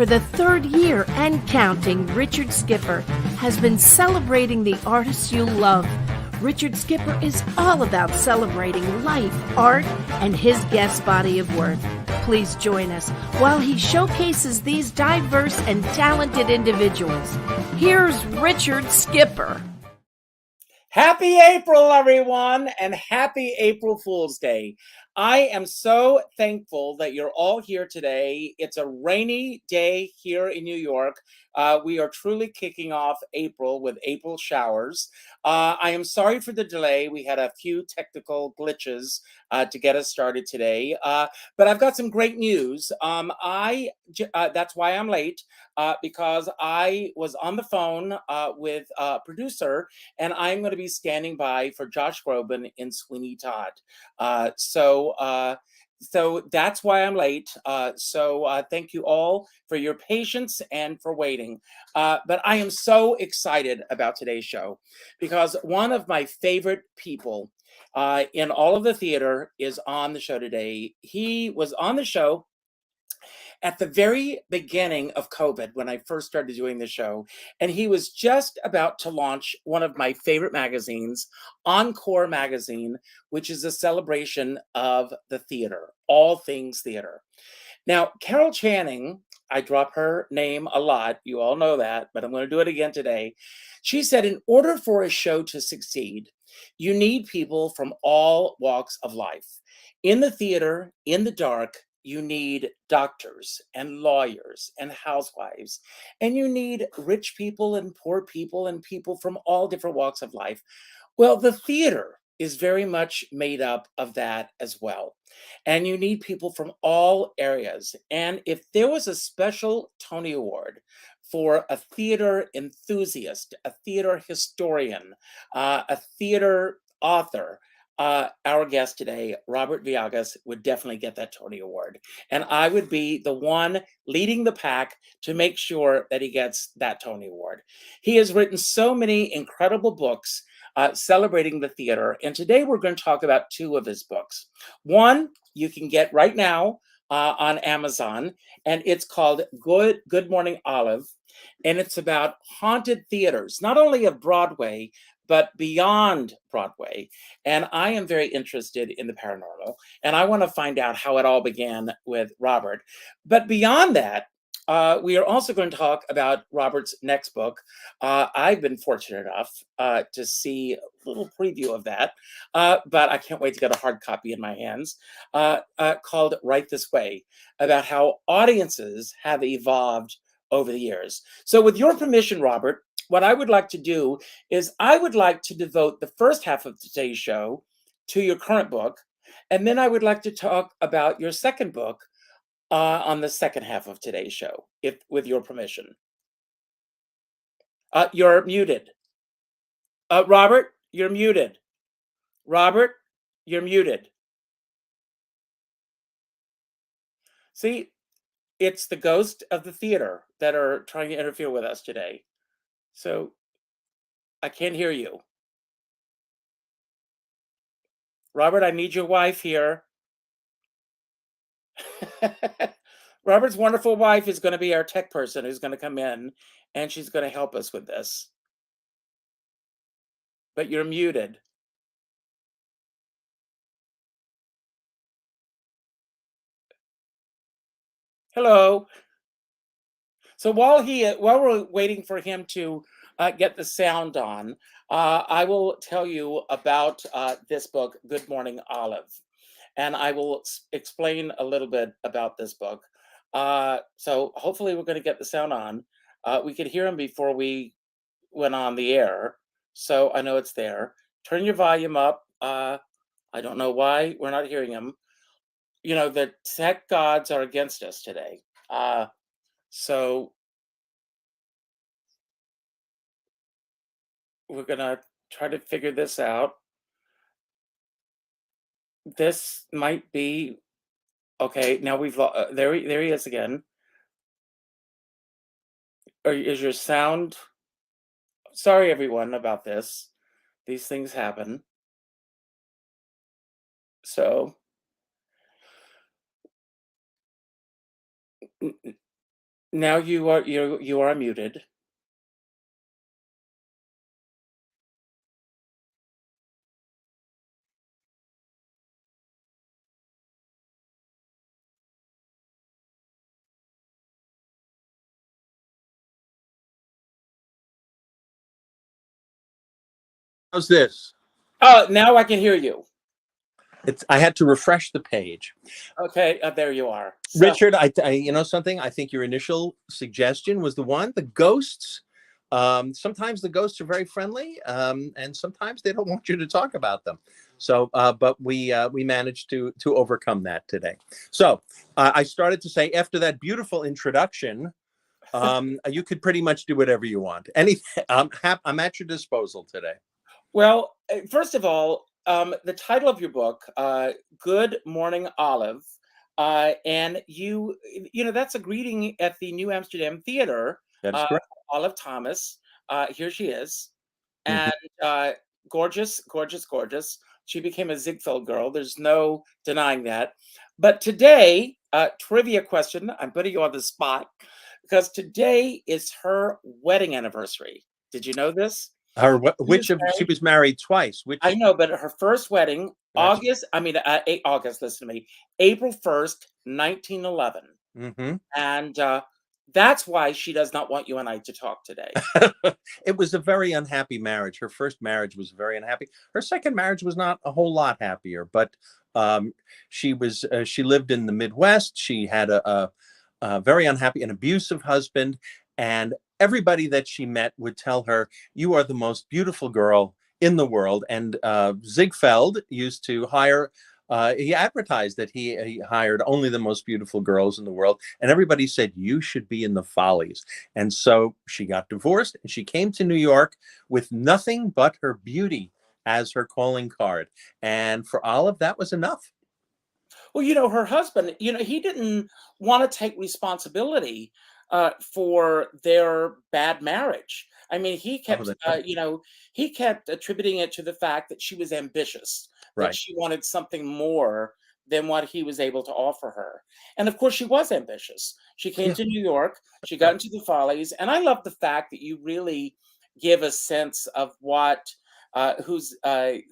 For the third year and counting, Richard Skipper has been celebrating the artists you love. Richard Skipper is all about celebrating life, art, and his guest body of work. Please join us while he showcases these diverse and talented individuals. Here's Richard Skipper. Happy April, everyone, and happy April Fool's Day. I am so thankful that you're all here today. It's a rainy day here in New York. We are truly kicking off April with April showers. I am sorry for the delay. We had a few technical glitches to get us started today, but I've got some great news. That's why I'm late, because I was on the phone with a producer, and I'm going to be standing by for Josh Groban in Sweeney Todd. So that's why I'm late. Thank you all for your patience and for waiting. But I am so excited about today's show because one of my favorite people in all of the theater is on the show today. He was on the show at the very beginning of COVID when I first started doing the show, and he was just about to launch one of my favorite magazines, Encore Magazine, which is a celebration of the theater, all things theater. Now, Carol Channing, I drop her name a lot, you all know that, but I'm going to do it again today. She said, in order for a show to succeed, you need people from all walks of life. In the theater, in the dark, you need doctors and lawyers and housewives, and you need rich people and poor people and people from all different walks of life. Well, the theater is very much made up of that as well. And you need people from all areas. And if there was a special Tony Award for a theater enthusiast, a theater historian, a theater author, our guest today, Robert Viagas, would definitely get that Tony Award. And I would be the one leading the pack to make sure that he gets that Tony Award. He has written so many incredible books celebrating the theater. And today we're going to talk about two of his books. One you can get right now on Amazon, and it's called Good Morning Olive. And it's about haunted theaters, not only of Broadway, but beyond Broadway. And I am very interested in the paranormal, and I want to find out how it all began with Robert. But beyond that, we are also going to talk about Robert's next book. I've been fortunate enough to see a little preview of that, but I can't wait to get a hard copy in my hands, called Right This Way, about how audiences have evolved over the years. So with your permission, Robert, what I would like to do is I would like to devote the first half of today's show to your current book, and then I would like to talk about your second book on the second half of today's show, if with your permission. You're muted. Robert, you're muted. Robert, you're muted. See, it's the ghost of the theater that are trying to interfere with us today. So I can't hear you. Robert, I need your wife here. Robert's wonderful wife is going to be our tech person who's going to come in, and she's going to help us with this. But you're muted. Hello. So while we're waiting for him to get the sound on, I will tell you about this book, Good Morning Olive, and I will explain a little bit about this book. So hopefully we're going to get the sound on. We could hear him before we went on the air, so I know it's there. Turn your volume up. I don't know why we're not hearing him. You know, the tech gods are against us today. So we're gonna try to figure this out. This might be okay. Now there he is again. Is your sound? Sorry, everyone, about this. These things happen. So Now you are muted. How's this? Oh, now I can hear you. I had to refresh the page. Okay, there you are. So, Richard, you know something? I think your initial suggestion was the one, the ghosts. Sometimes the ghosts are very friendly, and sometimes they don't want you to talk about them. So, but we managed to overcome that today. So, I started to say after that beautiful introduction, you could pretty much do whatever you want. Anything, I'm at your disposal today. well, first of all, the title of your book, "Good Morning Olive," and you know that's a greeting at the New Amsterdam Theater. That is Uh, correct. Olive Thomas, here she is, Mhm. and gorgeous, gorgeous, gorgeous. She became a Ziegfeld girl. There's no denying that. But today, trivia question. I'm putting you on the spot because today is her wedding anniversary. Did you know this? She Which was of she married. was married twice? I Which know, but her first wedding, gotcha. August, listen to me, April 1st, 1911. Hmm. And that's why she does not want you and I to talk today. It was a very unhappy marriage. Her first marriage was very unhappy. Her second marriage was not a whole lot happier, but um, she lived in the Midwest. She had a very unhappy and abusive husband, and everybody that she met would tell her, "You are the most beautiful girl in the world." And Ziegfeld used to hire. He advertised that he hired only the most beautiful girls in the world, and everybody said you should be in the Follies. And so she got divorced and she came to New York with nothing but her beauty as her calling card. And for Olive, that was enough. Well, her husband, he didn't want to take responsibility for their bad marriage. I mean, Oh, that's right. he kept attributing it to the fact that she was ambitious, that Right. she wanted something more than what he was able to offer her. And of course, she was ambitious. She came Yeah, to New York, she got right. into the Follies, and I love the fact that you really give a sense of what whose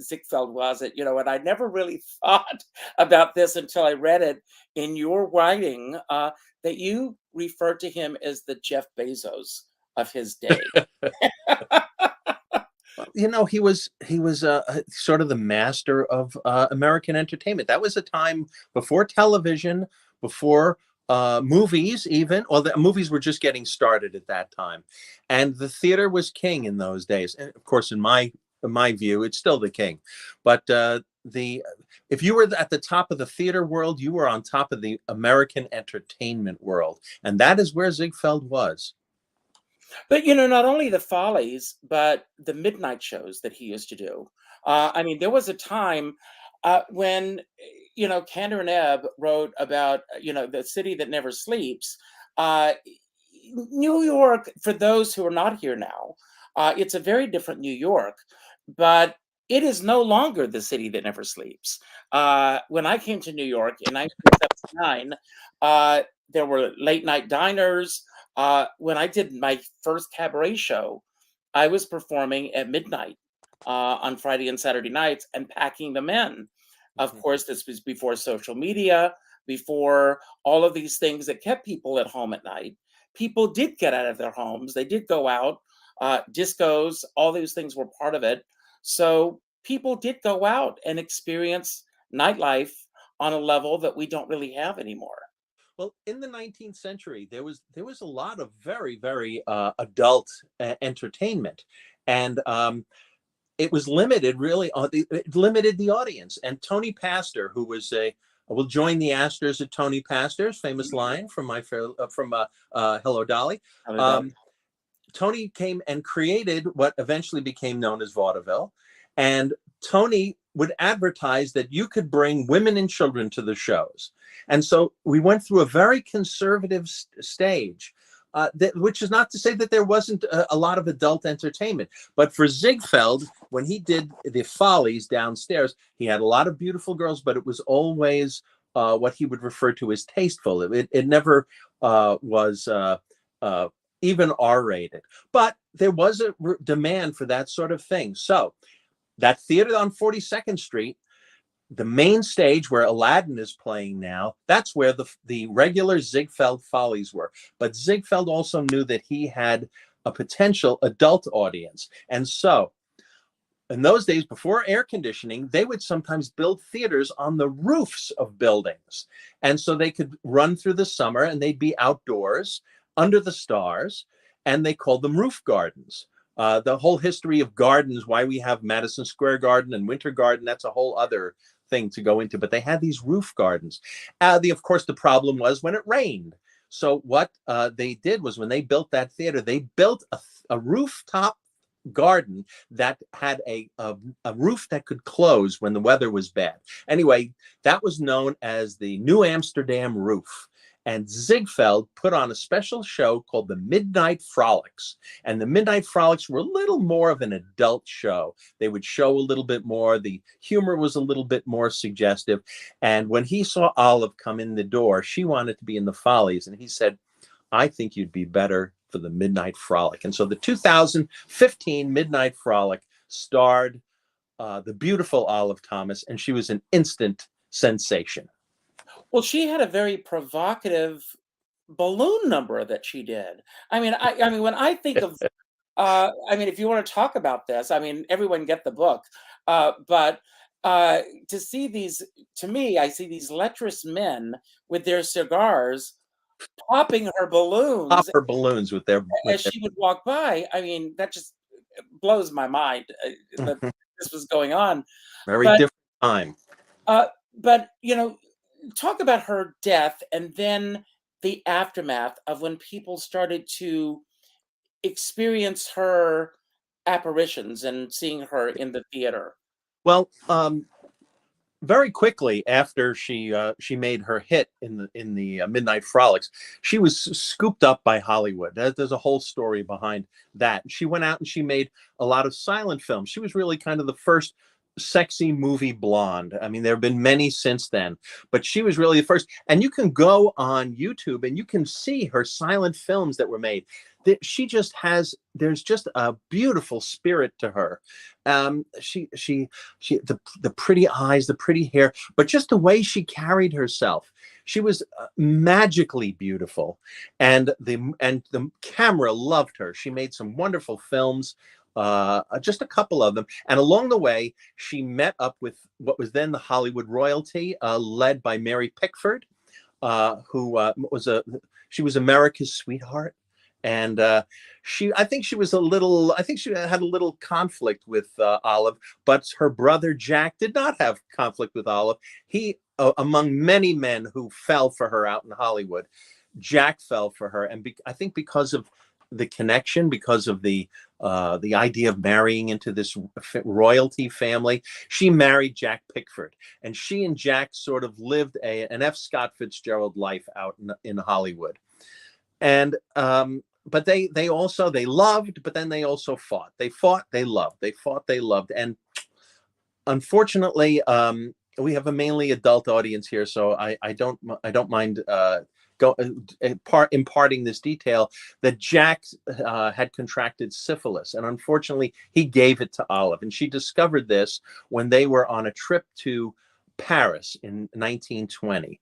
Ziegfeld was it, and I never really thought about this until I read it in your writing, that you referred to him as the Jeff Bezos of his day. He was sort of the master of American entertainment. That was a time before television, before movies, even. Well, the movies were just getting started at that time, and the theater was king in those days. And of course, in my view, it's still the king. But the if you were at the top of the theater world, you were on top of the American entertainment world, and that is where Ziegfeld was. But not only the Follies, but the midnight shows that he used to do. I mean, there was a time when Kander and Ebb wrote about the city that never sleeps. Uh, New York, for those who are not here now, it's a very different New York, but it is no longer the city that never sleeps. When I came to New York in 1979, there were late night diners. When I did my first cabaret show, I was performing at midnight on Friday and Saturday nights and packing them in. Of Mhm. course, this was before social media, before all of these things that kept people at home at night. People did get out of their homes, they did go out, discos, all these things were part of it. So people did go out and experience nightlife on a level that we don't really have anymore. Well, in the 19th century, there was a lot of very, very adult entertainment, and it was limited really on it limited the audience. And Tony Pastor, who was a will join the Astors at Tony Pastor's famous line from Hello Dolly. Hallelujah. Um, Tony came and created what eventually became known as vaudeville. And Tony would advertise that you could bring women and children to the shows. And so we went through a very conservative stage, which is not to say that there wasn't a lot of adult entertainment. But for Ziegfeld, when he did the Follies downstairs, he had a lot of beautiful girls, but it was always what he would refer to as tasteful. It never was. uh, even R-rated. But there was a demand for that sort of thing. So that theater on 42nd Street, the main stage where Aladdin is playing now, that's where the regular Ziegfeld Follies were. But Ziegfeld also knew that he had a potential adult audience. And so in those days, before air conditioning, they would sometimes build theaters on the roofs of buildings. And so they could run through the summer and they'd be outdoors under the stars, and they called them roof gardens. The whole history of gardens, why we have Madison Square Garden and Winter Garden, that's a whole other thing to go into. But they had these roof gardens. Of course, the problem was when it rained. So what they did was when they built that theater, they built a rooftop garden that had a roof that could close when the weather was bad. Anyway, that was known as the New Amsterdam roof. And Ziegfeld put on a special show called the Midnight Frolics. And the Midnight Frolics were a little more of an adult show. They would show a little bit more. The humor was a little bit more suggestive. And when he saw Olive come in the door, she wanted to be in the Follies. And he said, I think you'd be better for the Midnight Frolic. And so the 2015 Midnight Frolic starred the beautiful Olive Thomas, and she was an instant sensation. Well, she had a very provocative balloon number that she did. I mean, when I think of, if you want to talk about this, I mean, everyone get the book, but to see these, to me, I see these lecherous men with their cigars popping her balloons. Pop her balloons with their. As she would walk by. I mean, that just blows my mind that this was going on. Very different time. But talk about her death and then the aftermath of when people started to experience her apparitions and seeing her in the theater. Well, very quickly after she made her hit in the Midnight Frolics, she was scooped up by Hollywood. There's a whole story behind that. She went out and she made a lot of silent films. She was really kind of the first sexy movie blonde. I mean, there have been many since then, but she was really the first. And you can go on YouTube and you can see her silent films that were made. She just has, there's just a beautiful spirit to her. The pretty eyes, the pretty hair, but just the way she carried herself. She was magically beautiful, and the camera loved her. She made some wonderful films, just a couple of them. And along the way, she met up with what was then the Hollywood royalty, led by Mary Pickford, who she was America's sweetheart. And I think she had a little conflict with Olive, but her brother Jack did not have conflict with Olive. He, among many men who fell for her out in Hollywood, Jack fell for her, and I think because of the connection, because of the idea of marrying into this royalty family, she married Jack Pickford, and she and Jack sort of lived an F. Scott Fitzgerald life out in Hollywood. And but they loved, but then they also fought. They fought, they loved. They fought, they loved. And unfortunately, we have a mainly adult audience here, so I don't mind imparting this detail that Jack had contracted syphilis, and unfortunately, he gave it to Olive, and she discovered this when they were on a trip to Paris in 1920,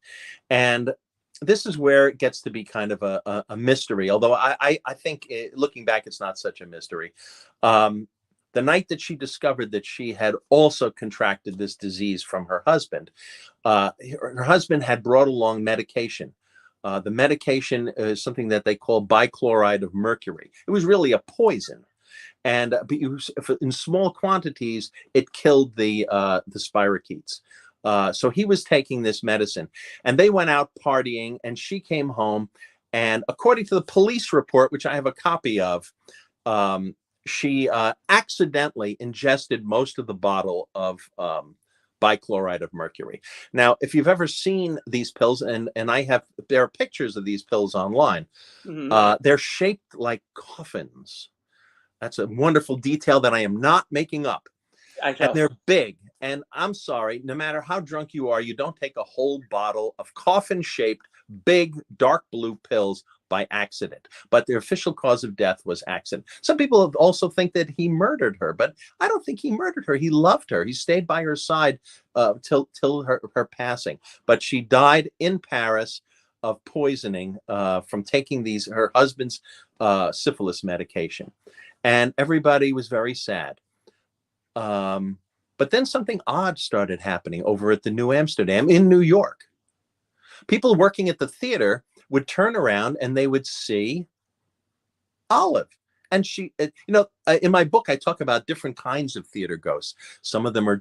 and this is where it gets to be kind of a mystery, although I think looking back, it's not such a mystery. The night that she discovered that she had also contracted this disease from her husband, her husband had brought along medication. The medication is something that they call bichloride of mercury. It was really a poison. And in small quantities, it killed the spirochetes. So he was taking this medicine, and they went out partying, and she came home, and according to the police report, which I have a copy of, she accidentally ingested most of the bottle of bichloride of mercury. Now, if you've ever seen these pills, and there are pictures of these pills online, they're shaped like coffins. That's a wonderful detail that I am not making up. And they're big. And I'm sorry, no matter how drunk you are, you don't take a whole bottle of coffin-shaped, big, dark blue pills by accident, but the official cause of death was accident. Some people also think that he murdered her, but I don't think he murdered her. He loved her. He stayed by her side till her passing, but she died in Paris of poisoning from taking her husband's syphilis medication, and everybody was very sad. But then something odd started happening over at the New Amsterdam in New York. People working at the theater would turn around and they would see Olive. And she, in my book, I talk about different kinds of theater ghosts. Some of them are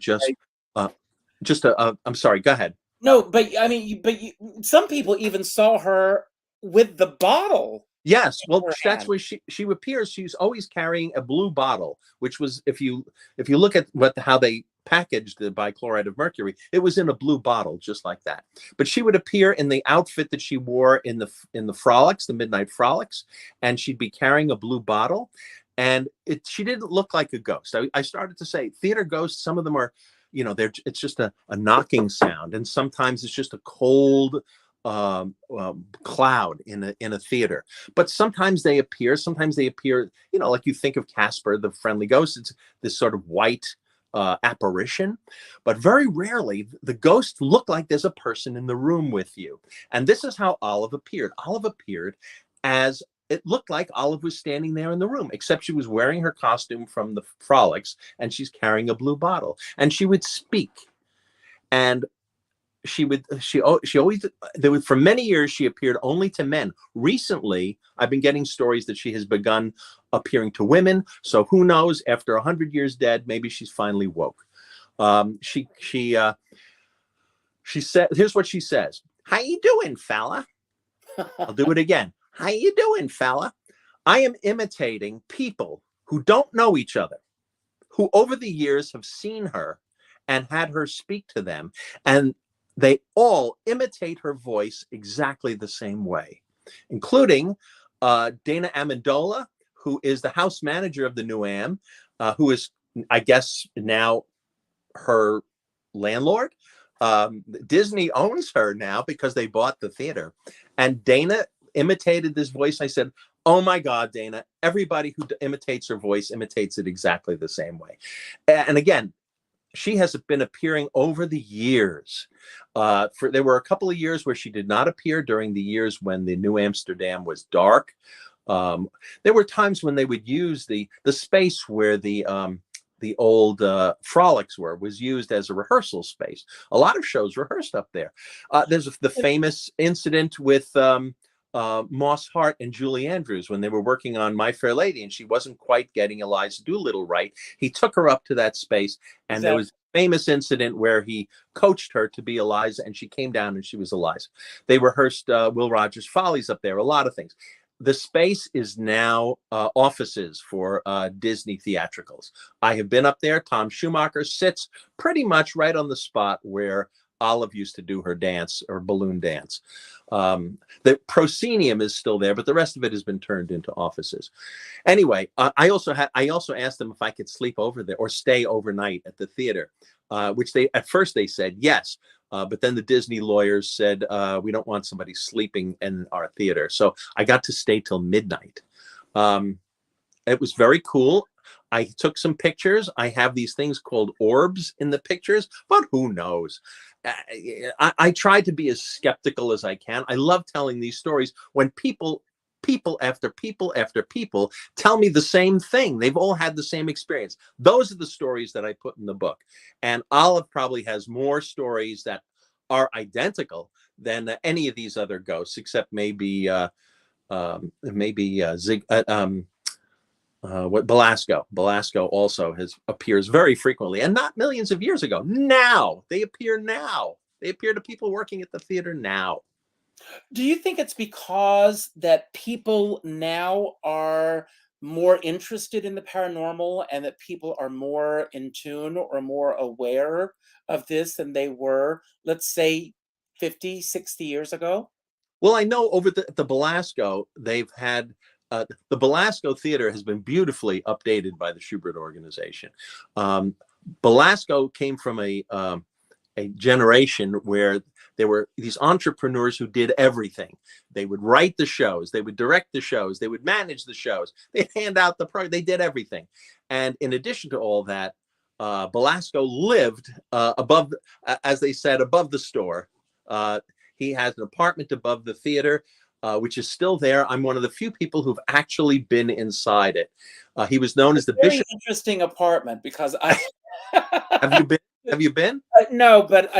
I'm sorry, go ahead. No, but I mean, some people even saw her with the bottle. Yes, well, that's where she appears. She's always carrying a blue bottle, which was, if you look at how they packaged the bichloride of mercury, it was in a blue bottle, just like that. But she would appear in the outfit that she wore in the frolics, the midnight frolics, and she'd be carrying a blue bottle. And she didn't look like a ghost. I started to say theater ghosts. Some of them are, it's just a knocking sound, and sometimes it's just a cold cloud in a theater. But sometimes they appear, like you think of Casper the Friendly Ghost. It's this sort of white apparition, but very rarely the ghosts look like there's a person in the room with you. And this is how Olive appeared. Olive appeared as it looked like Olive was standing there in the room, except she was wearing her costume from the frolics and she's carrying a blue bottle, and she would speak. And for many years, she appeared only to men. Recently, I've been getting stories that she has begun appearing to women. So who knows, after 100 years dead, maybe she's finally woke. She said, here's what she says. "How you doing, fella?" I'll do it again. "How you doing, fella? I am imitating people who don't know each other, who over the years have seen her and had her speak to them, and they all imitate her voice exactly the same way, including Dana Amendola, who is the house manager of the New Am, who is, I guess, now her landlord. Disney owns her now because they bought the theater. And Dana imitated this voice. I said, "Oh my God, Dana, everybody who imitates her voice imitates it exactly the same way." And again, she has been appearing over the years. There were a couple of years where she did not appear during the years when the New Amsterdam was dark. There were times when they would use the space where the old frolics was used as a rehearsal space. A lot of shows rehearsed up there. There's the famous incident with Moss Hart and Julie Andrews when they were working on My Fair Lady, and she wasn't quite getting Eliza Doolittle right. He took her up to that space, and there was a famous incident where he coached her to be Eliza, and she came down and she was Eliza. They rehearsed Will Rogers' Follies up there, a lot of things. The space is now offices for Disney theatricals. I have been up there. Tom Schumacher sits pretty much right on the spot where Olive used to do her dance, or balloon dance. The proscenium is still there, but the rest of it has been turned into offices. Anyway, I also asked them if I could sleep over there or stay overnight at the theater, which at first they said yes. But then the Disney lawyers said, we don't want somebody sleeping in our theater. So I got to stay till midnight. It was very cool. I took some pictures. I have these things called orbs in the pictures, but who knows? I try to be as skeptical as I can. I love telling these stories when people after people after people tell me the same thing. They've all had the same experience. Those are the stories that I put in the book. And Olive probably has more stories that are identical than any of these other ghosts, except maybe Belasco. Belasco also appears very frequently, and not millions of years ago. Now they appear to people working at the theater now. Do you think it's because that people now are more interested in the paranormal, and that people are more in tune or more aware of this than they were, let's say, 50, 60 years ago? Well, I know over the Belasco, they've had the Belasco Theater has been beautifully updated by the Schubert organization. Belasco came from a a generation where there were these entrepreneurs who did everything. They would write the shows, they would direct the shows, they would manage the shows, they'd hand out the program, they did everything. And in addition to all that, Belasco lived above, as they said, above the store. He has an apartment above the theater, which is still there. I'm one of the few people who've actually been inside it. He was known as the Very bishop. interesting apartment because I Have you been? Have you been? no, but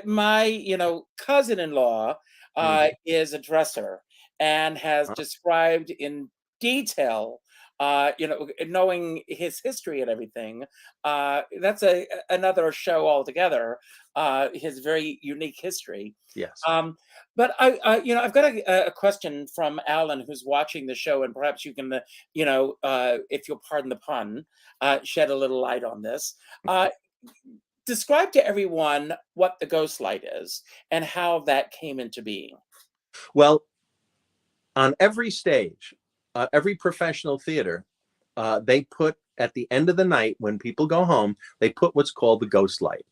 my cousin-in-law Mhm. is a dresser and has described in detail, knowing his history and everything. That's another show altogether. His very unique history. Yes. But I've got a question from Alan, who's watching the show, and perhaps you can, if you'll pardon the pun, shed a little light on this. Describe to everyone what the ghost light is and how that came into being. Well, on every stage, every professional theater, they put at the end of the night when people go home, they put what's called the ghost light.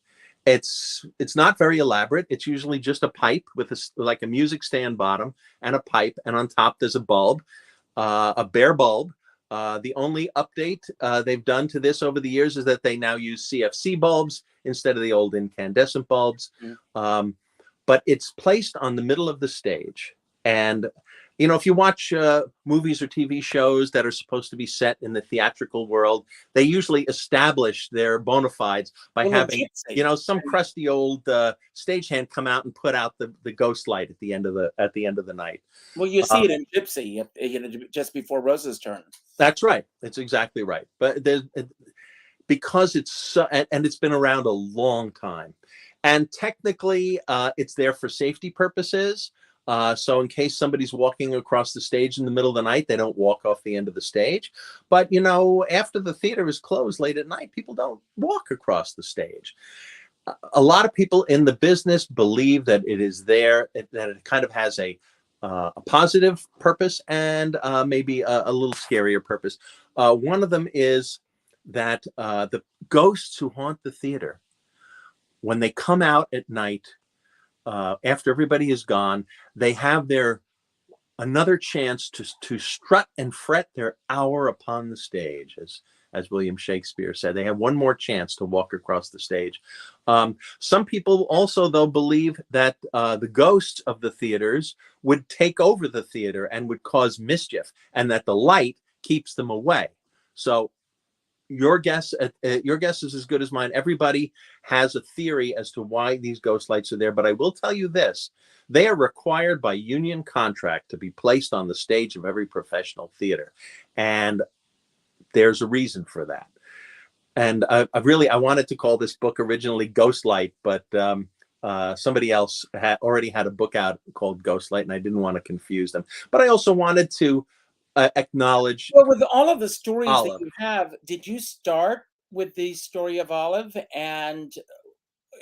It's not very elaborate. It's usually just a pipe with like a music stand bottom and a pipe, and on top there's a bulb, a bare bulb. The only update they've done to this over the years is that they now use CFC bulbs instead of the old incandescent bulbs. But it's placed on the middle of the stage. And, if you watch movies or TV shows that are supposed to be set in the theatrical world, they usually establish their bona fides by having, some crusty old stagehand come out and put out the ghost light at the end of the night. Well, you see it in Gypsy, just before Rose's turn. That's right. That's exactly right. But because it's so, and it's been around a long time, and technically it's there for safety purposes. So in case somebody's walking across the stage in the middle of the night, they don't walk off the end of the stage. But, after the theater is closed late at night, people don't walk across the stage. A lot of people in the business believe that it is there, that it kind of has a positive purpose and maybe a little scarier purpose. One of them is that the ghosts who haunt the theater, when they come out at night, after everybody is gone, they have another chance to strut and fret their hour upon the stage, as William Shakespeare said. They have one more chance to walk across the stage. Some people also, though, believe that the ghosts of the theaters would take over the theater and would cause mischief, and that the light keeps them away. So your guess is as good as mine. Everybody has a theory as to why these ghost lights are there, but I will tell you this: they are required by union contract to be placed on the stage of every professional theater, and there's a reason for that. And I wanted to call this book originally Ghost Light, but somebody else already had a book out called Ghost Light, and I didn't want to confuse them. But I also wanted to acknowledge. Well, with all of the stories Olive. that you have, did you start with the story of Olive, and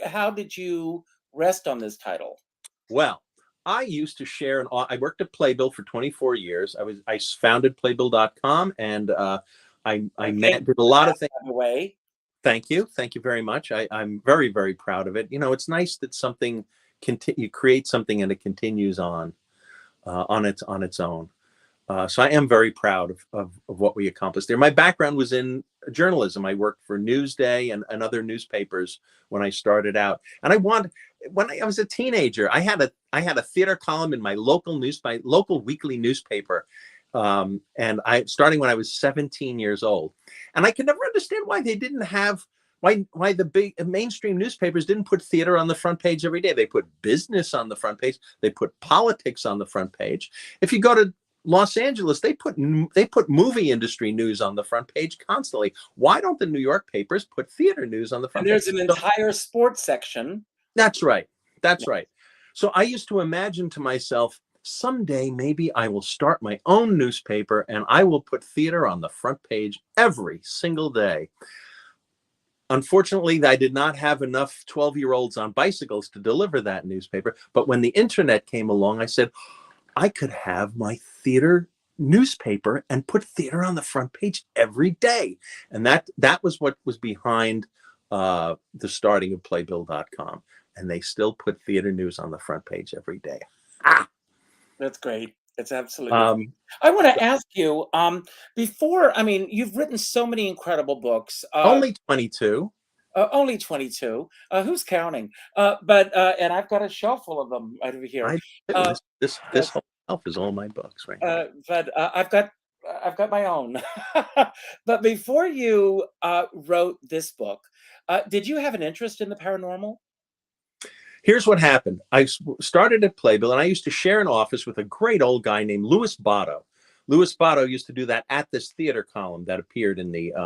how did you rest on this title? Well, I used to share I worked at Playbill for 24 years. I founded Playbill.com, and I did a lot of things. Away. Thank you very much. I'm very, very proud of it. It's nice that something you create something and it continues on its own. So I am very proud of what we accomplished there. My background was in journalism. I worked for Newsday and other newspapers when I started out. And when I was a teenager, I had a theater column in my local weekly newspaper. And starting when I was 17 years old. And I could never understand why they didn't have, why the big mainstream newspapers didn't put theater on the front page every day. They put business on the front page. They put politics on the front page. If you go to Los Angeles, they put movie industry news on the front page constantly. Why don't the New York papers put theater news on the front page? There's an page? entire sports section. That's right. That's right. So I used to imagine to myself, someday maybe I will start my own newspaper and I will put theater on the front page every single day. Unfortunately, I did not have enough 12-year-olds on bicycles to deliver that newspaper. But when the internet came along, I said, I could have my theater newspaper and put theater on the front page every day. And that was what was behind the starting of Playbill.com, and they still put theater news on the front page every day. Ah! That's great. It's absolutely great. Um, I want to ask you, before, I mean, you've written so many incredible books. Only 22. Only 22. Who's counting? And I've got a shelf full of them right over here. I do. Uh, This whole shelf is all my books right now. I've got my own. But before you wrote this book, did you have an interest in the paranormal? Here's what happened. I started at Playbill, and I used to share an office with a great old guy named Louis Botto. Louis Botto used to do that At This Theater column that appeared in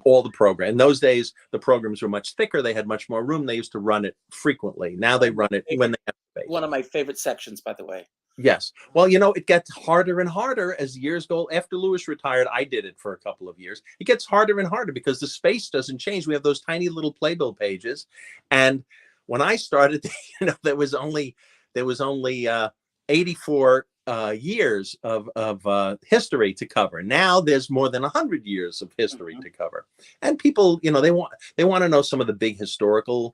all the program. In those days, the programs were much thicker. They had much more room. They used to run it frequently. Now they run it when they have space. One of my favorite sections, by the way. Yes. Well, it gets harder and harder as years go. After Louis retired, I did it for a couple of years. It gets harder and harder because the space doesn't change. We have those tiny little Playbill pages. And when I started, there was only 84 years of history to cover. Now there's more than 100 years of history to cover. And people, they want to know some of the big historical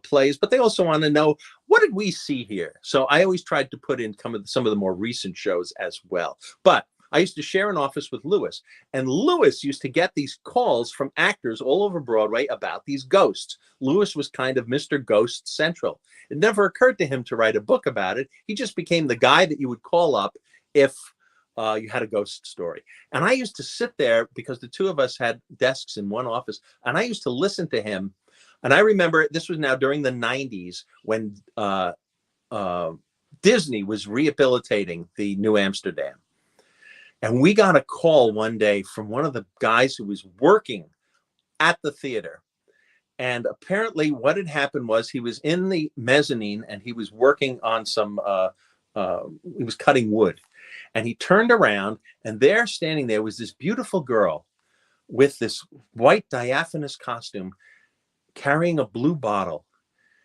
plays, but they also want to know, what did we see here? So I always tried to put in some of the more recent shows as well. But I used to share an office with Louis, and Louis used to get these calls from actors all over Broadway about these ghosts. Louis was kind of Mr. Ghost Central. It never occurred to him to write a book about it. He just became the guy that you would call up if you had a ghost story. And I used to sit there, because the two of us had desks in one office, and I used to listen to him. And I remember, this was now during the 90s, when Disney was rehabilitating the New Amsterdam. And we got a call one day from one of the guys who was working at the theater. And apparently what had happened was, he was in the mezzanine and he was working on he was cutting wood. And he turned around, and standing there was this beautiful girl with this white diaphanous costume, carrying a blue bottle.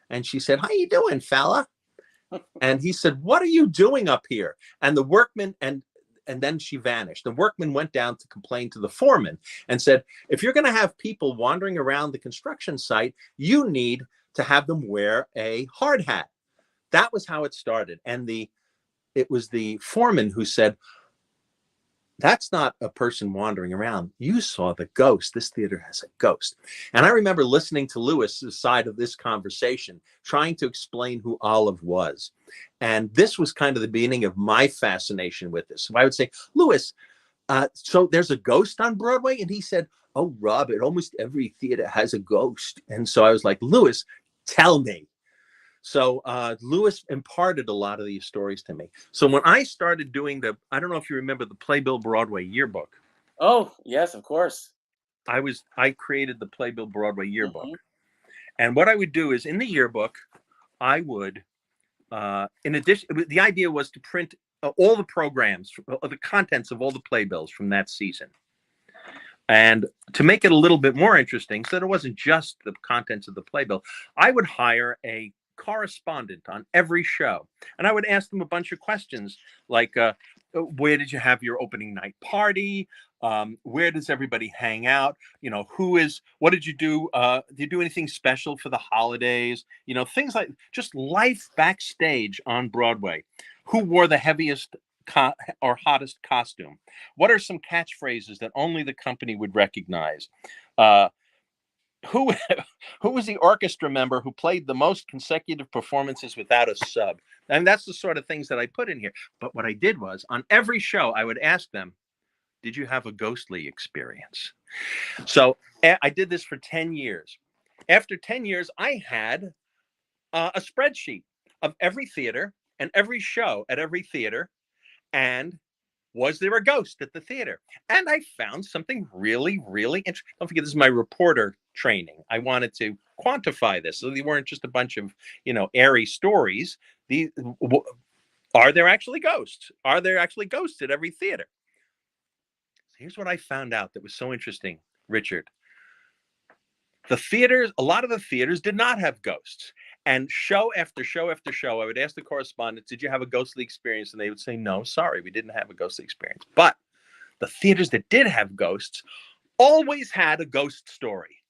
And she said, "How you doing, fella?" And he said, "What are you doing up here?" And the workman, and then she vanished. The workman went down to complain to the foreman and said, "If you're going to have people wandering around the construction site, you need to have them wear a hard hat." That was how it started. And it was the foreman who said, "That's not a person wandering around. You saw the ghost. This theater has a ghost." And I remember listening to Louis's side of this conversation, trying to explain who Olive was. And this was kind of the beginning of my fascination with this. So I would say, "Louis, so there's a ghost on Broadway?" And he said, "Oh, Robert, almost every theater has a ghost." And so I was like, "Louis, tell me." So Louis imparted a lot of these stories to me. So when I started doing I don't know if you remember the Playbill Broadway yearbook. Oh, yes, of course. I created the Playbill Broadway yearbook. And what I would do is, in the yearbook, I would, in addition, the idea was to print all the programs, the contents of all the playbills from that season. And to make it a little bit more interesting, so that it wasn't just the contents of the playbill, I would hire a correspondent on every show. And I would ask them a bunch of questions like, where did you have your opening night party? Where does everybody hang out? What did you do? Did you do anything special for the holidays? Things like just life backstage on Broadway. Who wore the heaviest or hottest costume? What are some catchphrases that only the company would recognize? Who was the orchestra member who played the most consecutive performances without a sub? And that's the sort of things that I put in here. But what I did was, on every show, I would ask them, "Did you have a ghostly experience?" So I did this for 10 years. After 10 years, I had a spreadsheet of every theater and every show at every theater, and was there a ghost at the theater? And I found something really, really interesting. Don't forget, this is my reporter training. I wanted to quantify this, so they weren't just a bunch of, airy stories. Are there actually ghosts? Are there actually ghosts at every theater? Here's what I found out that was so interesting, Richard. A lot of the theaters did not have ghosts. And show after show after show, I would ask the correspondents, "Did you have a ghostly experience?" And they would say, "No, sorry, we didn't have a ghostly experience." But the theaters that did have ghosts always had a ghost story.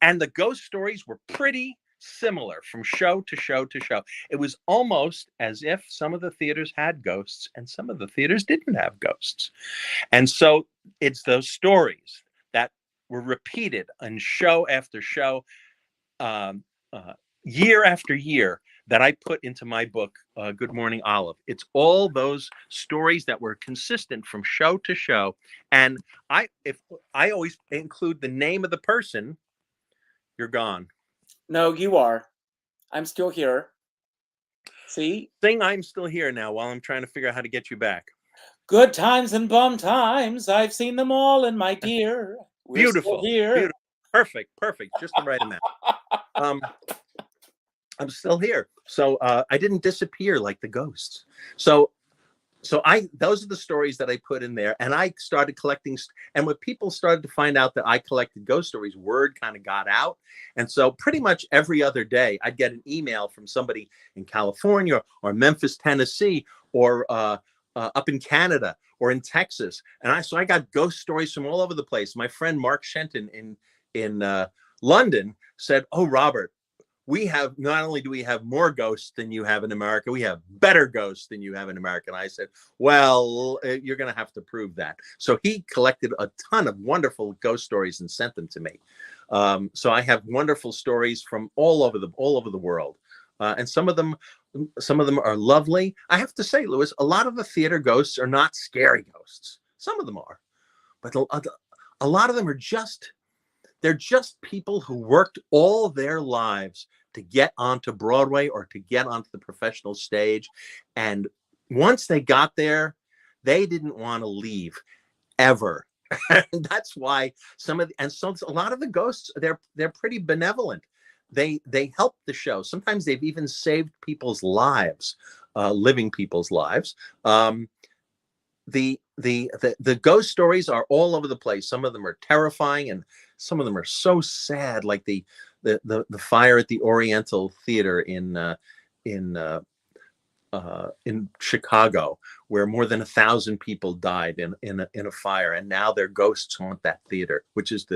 And the ghost stories were pretty similar from show to show to show. It was almost as if some of the theaters had ghosts and some of the theaters didn't have ghosts. And so it's those stories that were repeated on show after show, um, year after year, that I put into my book, Good Morning Olive. It's all those stories that were consistent from show to show. And if I always include the name of the person, you're gone. No, you are. I'm still here. See? Sing I'm Still Here now while I'm trying to figure out how to get you back. Good times and bum times, I've seen them all, and my dear, we're Beautiful. still here. Beautiful. Perfect. Just the right amount. I'm still here. So I didn't disappear like the ghosts. So those are the stories that I put in there, and I started collecting. And when people started to find out that I collected ghost stories, word kind of got out. And so pretty much every other day, I'd get an email from somebody in California or Memphis, Tennessee, or up in Canada or in Texas. And so I got ghost stories from all over the place. My friend Mark Shenton in London said, "Oh, Robert, we have, not only do we have more ghosts than you have in America, we have better ghosts than you have in America." And I said, "Well, you're going to have to prove that." So he collected a ton of wonderful ghost stories and sent them to me. So I have wonderful stories from all over the world, and some of them are lovely. I have to say, Louis, a lot of the theater ghosts are not scary ghosts. Some of them are, but a lot of them are they're just people who worked all their lives to get onto Broadway or to get onto the professional stage. And once they got there, they didn't want to leave ever. And that's why a lot of the ghosts, they're pretty benevolent. They help the show. Sometimes they've even saved people's lives, living people's lives. The ghost stories are all over the place. Some of them are terrifying, and some of them are so sad, like the fire at the Oriental Theater in Chicago, where more than 1,000 people died in a fire, and now their ghosts haunt that theater, which is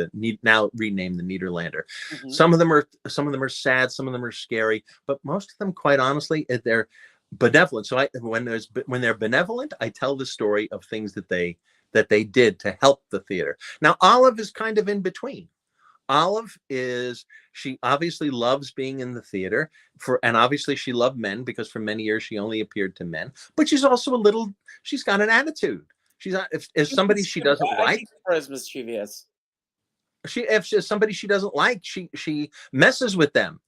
now renamed the Niederlander. Mm-hmm. Some of them are sad, some of them are scary, but most of them, quite honestly, they're benevolent. So when they're benevolent, I tell the story of things that they did to help the theater. Now, Olive is kind of in between. Olive she obviously loves being in the theater, and obviously she loved men, because for many years she only appeared to men. But she's also she's got an attitude. She's not, if somebody she doesn't like, as mischievous. If she's somebody she doesn't like, she messes with them.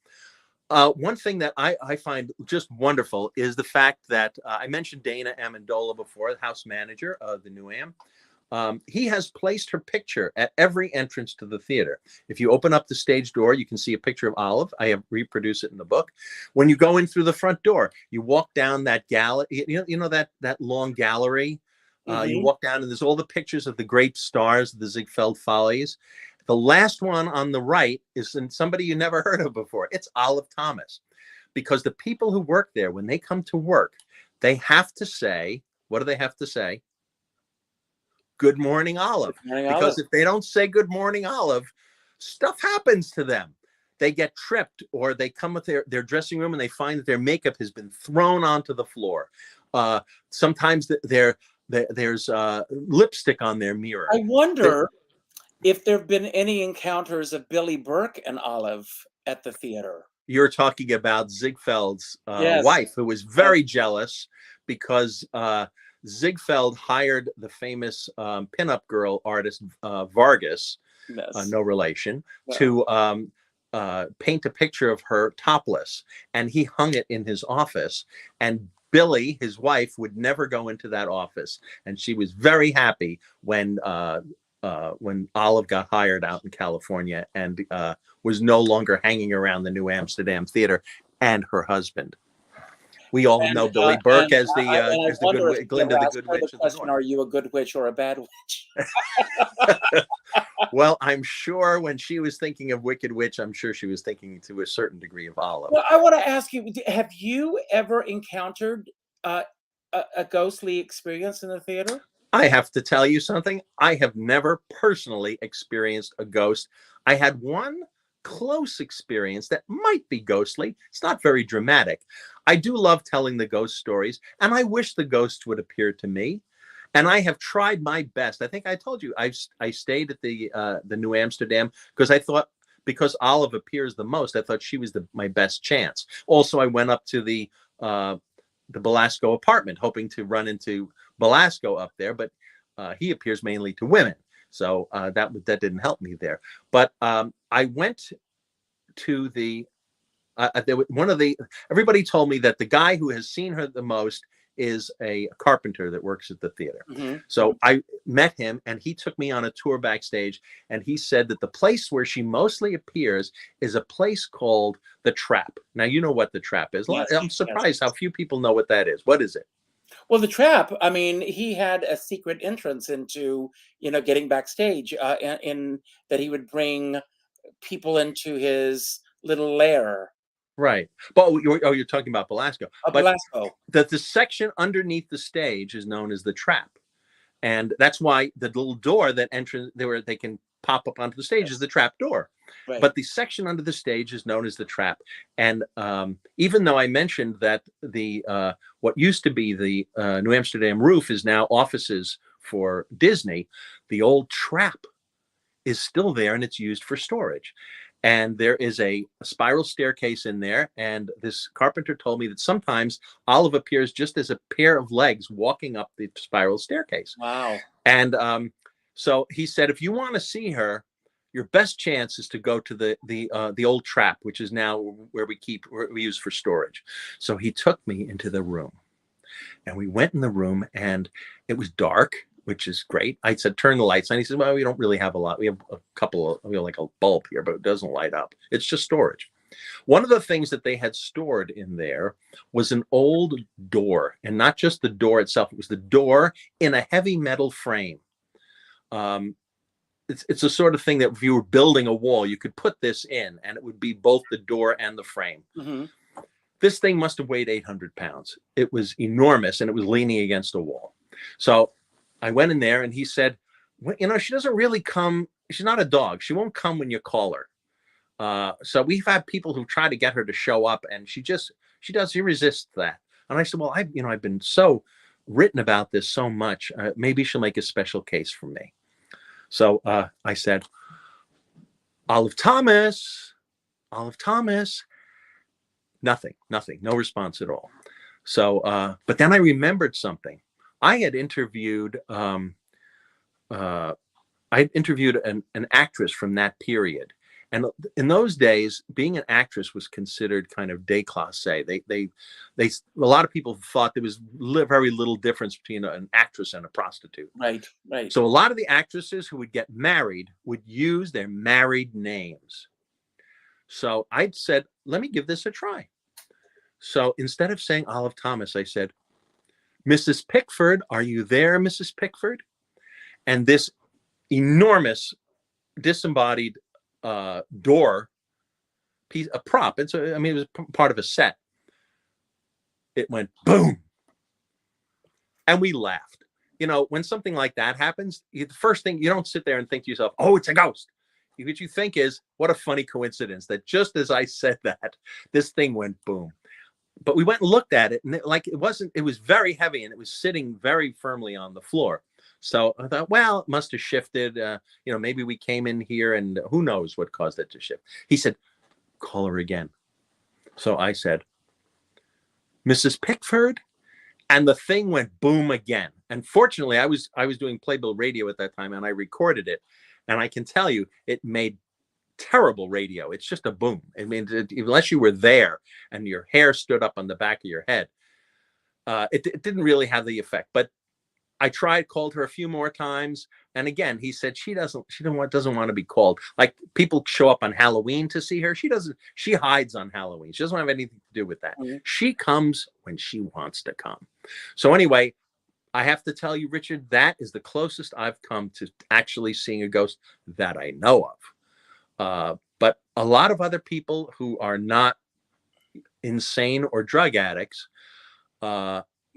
One thing that I find just wonderful is the fact that I mentioned Dana Amendola before, the house manager of the New Am. He has placed her picture at every entrance to the theater. If you open up the stage door, you can see a picture of Olive. I have reproduced it in the book. When you go in through the front door, you walk down that gallery, you know that long gallery. Mm-hmm. You walk down, and there's all the pictures of the great stars, the Ziegfeld Follies. The last one on the right is somebody you never heard of before. It's Olive Thomas, because the people who work there, when they come to work, they have to say, what do they have to say? Good morning, Olive. Good morning, because Olive. If they don't say good morning, Olive, stuff happens to them. They get tripped, or they come with their dressing room and they find that their makeup has been thrown onto the floor. Sometimes there's lipstick on their mirror. I wonder if there have been any encounters of Billy Burke and Olive at the theater. You're talking about Ziegfeld's Yes. wife, who was very jealous because Ziegfeld hired the famous pinup girl artist Vargas, Yes. no relation, Well. to paint a picture of her topless, and he hung it in his office. And Billy, his wife, would never go into that office, and she was very happy when Olive got hired out in California and was no longer hanging around the New Amsterdam Theater, and her husband. We all know Billy Burke as the Glinda the Good Witch of the North. Are you a good witch or a bad witch? Well, I'm sure when she was thinking of Wicked Witch, I'm sure she was thinking to a certain degree of Olive. Well, I want to ask you, have you ever encountered a ghostly experience in the theater? I have to tell you something. I have never personally experienced a ghost. I had one close experience that might be ghostly. It's not very dramatic. I do love telling the ghost stories, and I wish the ghosts would appear to me. And I have tried my best. I think I told you I stayed at the New Amsterdam because I thought, because Olive appears the most, I thought she was my best chance. Also, I went up to the Belasco apartment, hoping to run into Belasco up there, but he appears mainly to women, so that didn't help me there. But I went to everybody told me that the guy who has seen her the most is a carpenter that works at the theater. Mm-hmm. So I met him, and he took me on a tour backstage, and he said that the place where she mostly appears is a place called The Trap. Now, you know what The Trap is. Yes, I'm surprised how few people know what that is. What is it? Well, The Trap, I mean, he had a secret entrance into, getting backstage, in that he would bring people into his little lair. Right. But you're talking about Belasco. Belasco. The section underneath the stage is known as The Trap. And that's why the little door that where they can pop up onto the stage is the trap door. Right. But the section under the stage is known as The Trap. And even though I mentioned that the what used to be the New Amsterdam roof is now offices for Disney, the old trap is still there, and it's used for storage. And there is a spiral staircase in there. And this carpenter told me that sometimes Olive appears just as a pair of legs walking up the spiral staircase. Wow. And so he said, if you want to see her, your best chance is to go to the old trap, which is now where we use for storage. So he took me into the room, and we went in the room, and it was dark, which is great. I said, turn the lights on. He said, well, we don't really have a lot. We have like a bulb here, but it doesn't light up. It's just storage. One of the things that they had stored in there was an old door, and not just the door itself. It was the door in a heavy metal frame. It's a sort of thing that if you were building a wall, you could put this in, and it would be both the door and the frame. Mm-hmm. This thing must have weighed 800 pounds. It was enormous, and it was leaning against a wall. So I went in there, and he said, well, she doesn't really come. She's not a dog. She won't come when you call her. So we've had people who try to get her to show up, and she resists that. And I said, well, I've been so written about this so much. Maybe she'll make a special case for me. So I said, Olive Thomas. Nothing, no response at all. So, but then I remembered something. I had interviewed an actress from that period, and in those days, being an actress was considered kind of déclassé. A lot of people thought there was very little difference between an actress and a prostitute. Right. So a lot of the actresses who would get married would use their married names. So I said, let me give this a try. So instead of saying Olive Thomas, I said, Mrs. Pickford, are you there, Mrs. Pickford? And this enormous disembodied door piece, a prop. It was part of a set. It went boom. And we laughed. When something like that happens, the first thing, you don't sit there and think to yourself, oh, it's a ghost. What you think is, what a funny coincidence that just as I said that, this thing went boom. But we went and looked at it, and it was very heavy, and it was sitting very firmly on the floor. So I thought, well, it must have shifted. Maybe we came in here, and who knows what caused it to shift. He said, call her again. So I said, Mrs. Pickford, and the thing went boom again. And fortunately, I was doing Playbill radio at that time, and I recorded it, and I can tell you, it made terrible radio. It's just a boom. I mean, unless you were there and your hair stood up on the back of your head, it didn't really have the effect. But I called her a few more times, and again, he said she doesn't want to be called. Like, people show up on Halloween to see her. She hides on Halloween. She doesn't have anything to do with that. Mm-hmm. She comes when she wants to come. So anyway, I have to tell you, Richard, that is the closest I've come to actually seeing a ghost that I know of. But a lot of other people who are not insane or drug addicts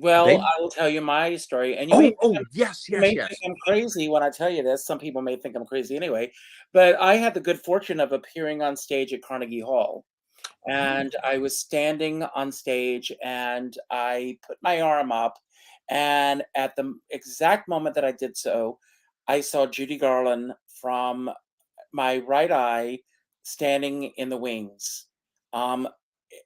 Well, They, I will tell you my story, and yes, you yes, may think yes. I'm crazy when I tell you this. Some people may think I'm crazy anyway, but I had the good fortune of appearing on stage at Carnegie Hall. Oh, And I was standing on stage and I put my arm up. And at the exact moment that I did so, I saw Judy Garland from my right eye standing in the wings. Um,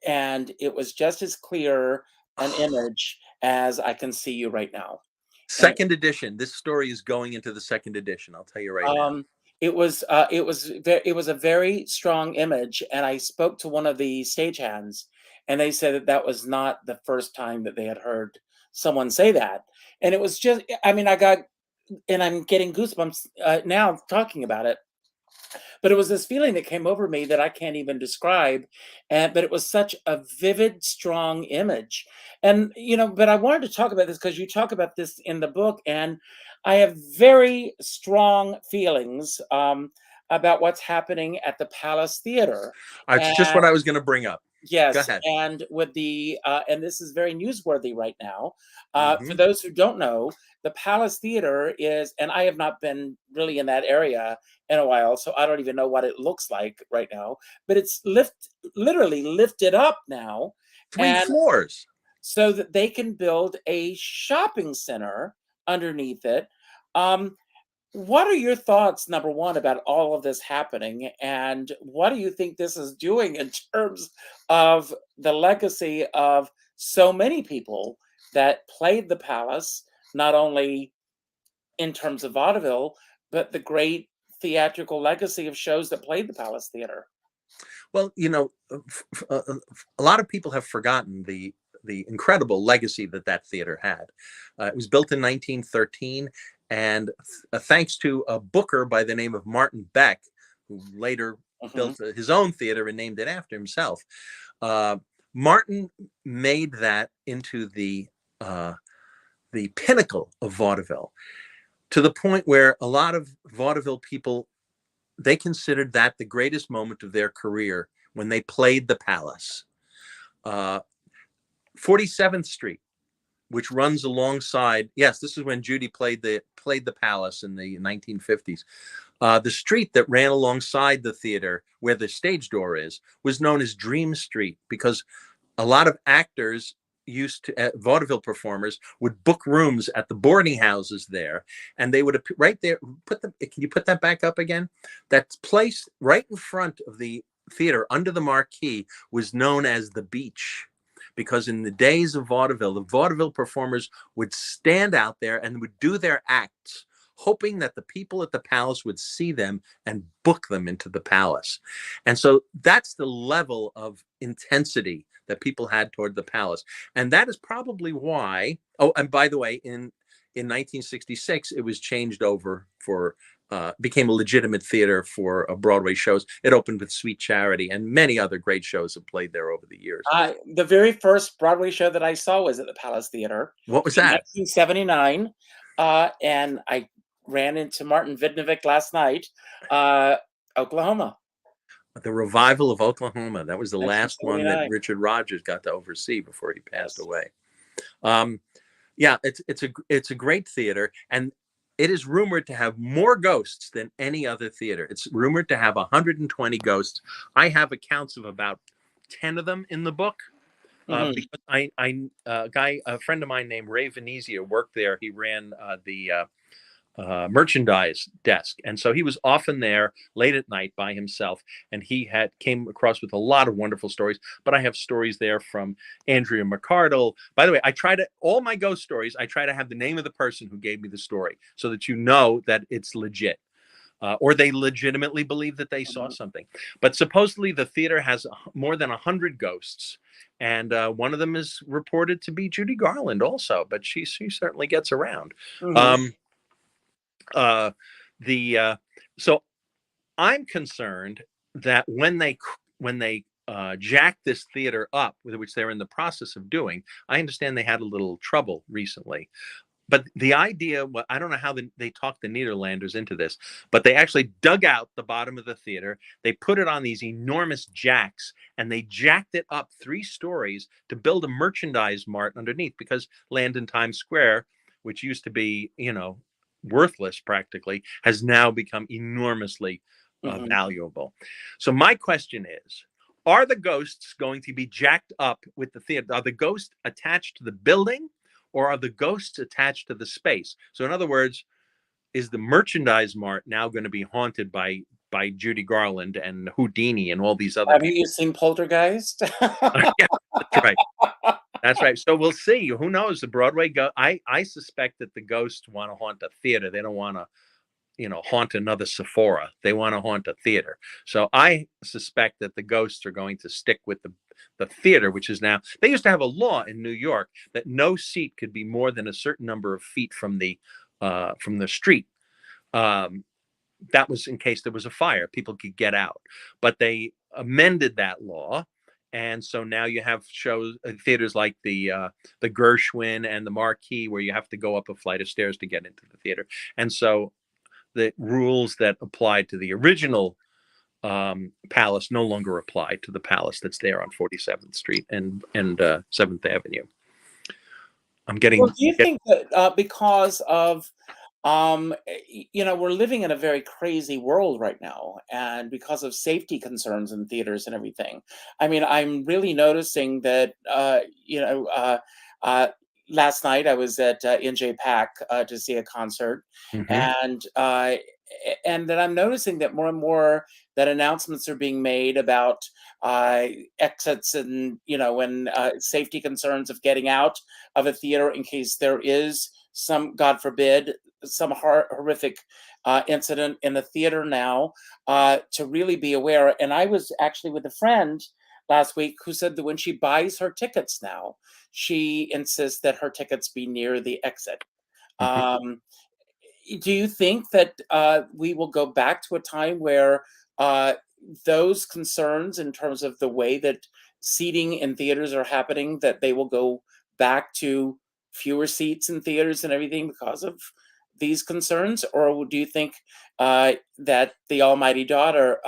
and it was just as clear an image as I can see you right now. And second edition. This story is going into the second edition. I'll tell you right now. Um, it was a very strong image, and I spoke to one of the stagehands, and they said that that was not the first time that they had heard someone say that, and it was just, I mean, and I'm getting goosebumps now talking about it. But it was this feeling that came over me that I can't even describe, and but it was such a vivid, strong image. And but I wanted to talk about this because you talk about this in the book, and I have very strong feelings about what's happening at the Palace Theater. It's just And what I was going to bring up. Go yes, ahead. and with the and this is very newsworthy right now. For Hmm. those who don't know, the Palace Theater is, and I have not been really in that area in a while, so I don't even know what it looks like right now. But it's literally lifted up now, Three and floors. so that they can build a shopping center underneath it. Um, what are your thoughts, number one, about all of this happening? And what do you think this is doing in terms of the legacy of so many people that played the Palace, not only in terms of vaudeville, but the great theatrical legacy of shows that played the Palace Theater? Well, a lot of people have forgotten the incredible legacy that that theater had. It was built in 1913, and thanks to a booker by the name of Martin Beck, who later Hmm. built his own theater and named it after himself. Uh, Martin made that into the pinnacle of vaudeville, to the point where a lot of vaudeville people, they considered that the greatest moment of their career when they played the Palace. Uh, 47th Street, which runs alongside. Yes, this is when Judy played the Palace in the 1950s. The street that ran alongside the theater, where the stage door is, was known as Dream Street because a lot of actors used to vaudeville performers would book rooms at the boarding houses there, and they would right there put them. Can you put that back up again? That place right in front of the theater under the marquee was known as the beach, because in the days of vaudeville, the vaudeville performers would stand out there and would do their acts, hoping that the people at the Palace would see them and book them into the Palace. And so that's the level of intensity that people had toward the Palace. And that is probably why, oh, and by the way, in 1966, it was changed over for, became a legitimate theater for Broadway shows. It opened with Sweet Charity, and many other great shows have played there over the years. The very first Broadway show that I saw was at the Palace Theater What was in that? 1979, and I ran into Martin Vidnovic last night, Oklahoma, The Revival of Oklahoma. That was the last one that 1979. Richard Rodgers got to oversee before he passed Yes. away. Um, yeah, it's a great theater, and it is rumored to have more ghosts than any other theater. It's rumored to have 120 ghosts. I have accounts of about 10 of them in the book. Mhm. Because a friend of mine named Ray Venezia worked there. He ran the merchandise desk, and so he was often there late at night by himself, and he had came across with a lot of wonderful stories. But I have stories there from Andrea McCardle. By the way, I try to all my ghost stories, I try to have the name of the person who gave me the story, so that you know that it's legit. Or they legitimately believe that they saw Mhm. something. But supposedly the theater has more than 100 ghosts, and one of them is reported to be Judy Garland also, but she certainly gets around. Mhm. Um, uh, the So I'm concerned that when they jack this theater up, which they're in the process of doing, I understand they had a little trouble recently. but the idea, well, I don't know how they talked the Nederlanders into this, but they actually dug out the bottom of the theater. They put it on these enormous jacks, and they jacked it up 3 stories to build a merchandise mart underneath, because land in Times Square, which used to be, worthless practically, has now become enormously Mhm. valuable. So my question is, are the ghosts going to be jacked up with the theater? Are the ghosts attached to the building, or are the ghosts attached to the space? So in other words, is the merchandise mart now going to be haunted by Judy Garland and Houdini and all these other Have people? you seen Poltergeist? Yeah, that's right. That's right. So we'll see. Who knows? The Broadway go. I suspect that the ghosts want to haunt a theater. They don't want to, haunt another Sephora. They want to haunt a theater. So I suspect that the ghosts are going to stick with the theater, which is now, they used to have a law in New York that no seat could be more than a certain number of feet from the street. Um, that was in case there was a fire, people could get out. But they amended that law. And so now you have shows, theaters like the Gershwin and the Marquee, where you have to go up a flight of stairs to get into the theater. And so the rules that applied to the original palace no longer apply to the palace that's there on 47th Street and 7th Avenue. I'm Well, getting, do you think that because of we're living in a very crazy world right now, and because of safety concerns in theaters and everything. I mean, I'm really noticing that uh, last night I was at NJ Pack to see a concert, Mhm. and and that I'm noticing that more and more that announcements are being made about exits and and safety concerns of getting out of a theater in case there is some, God forbid, some horrific incident in the theater now, to really be aware. And I was actually with a friend last week who said that when she buys her tickets now, she insists that her tickets be near the exit. Mhm. Um, do you think that we will go back to a time where uh, those concerns, in terms of the way that seating in theaters are happening, that they will go back to fewer seats in theaters and everything because of these concerns, or do you think that the almighty dollar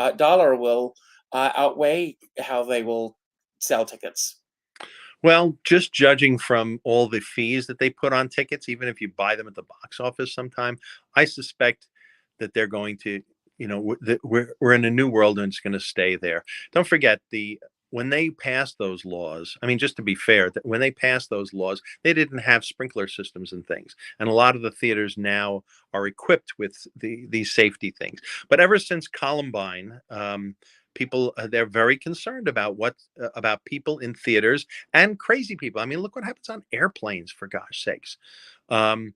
will outweigh how they will sell tickets? Well, just judging from all the fees that they put on tickets, even if you buy them at the box office sometime, I suspect that they're going to, we're in a new world and it's going to stay there. Don't forget, when they passed those laws, I mean, just to be fair, that when they passed those laws, they didn't have sprinkler systems and things, and a lot of the theaters now are equipped with these safety things. But ever since Columbine, people, they're very concerned about about people in theaters and crazy people. I mean, look what happens on airplanes, for gosh sakes. Um,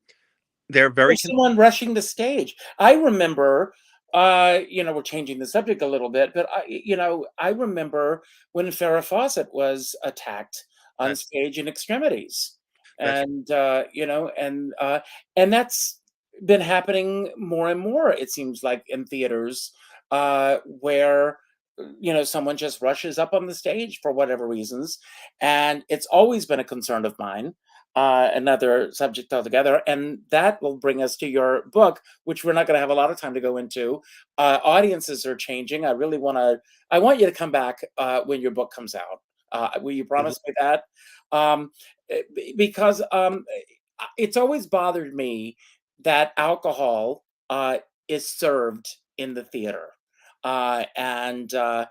they're Or very someone rushing the stage. I remember, we're changing the subject a little bit, but I remember when Farrah Fawcett was attacked on that's stage in extremities, that's and and that's been happening more and more. It seems like in theaters, where someone just rushes up on the stage for whatever reasons, and it's always been a concern of mine, another subject altogether. And that will bring us to your book, which we're not going to have a lot of time to go into. Audiences are changing. I want you to come back when your book comes out. Will you Mhm. promise me that? Um, because it's always bothered me that alcohol is served in the theater. To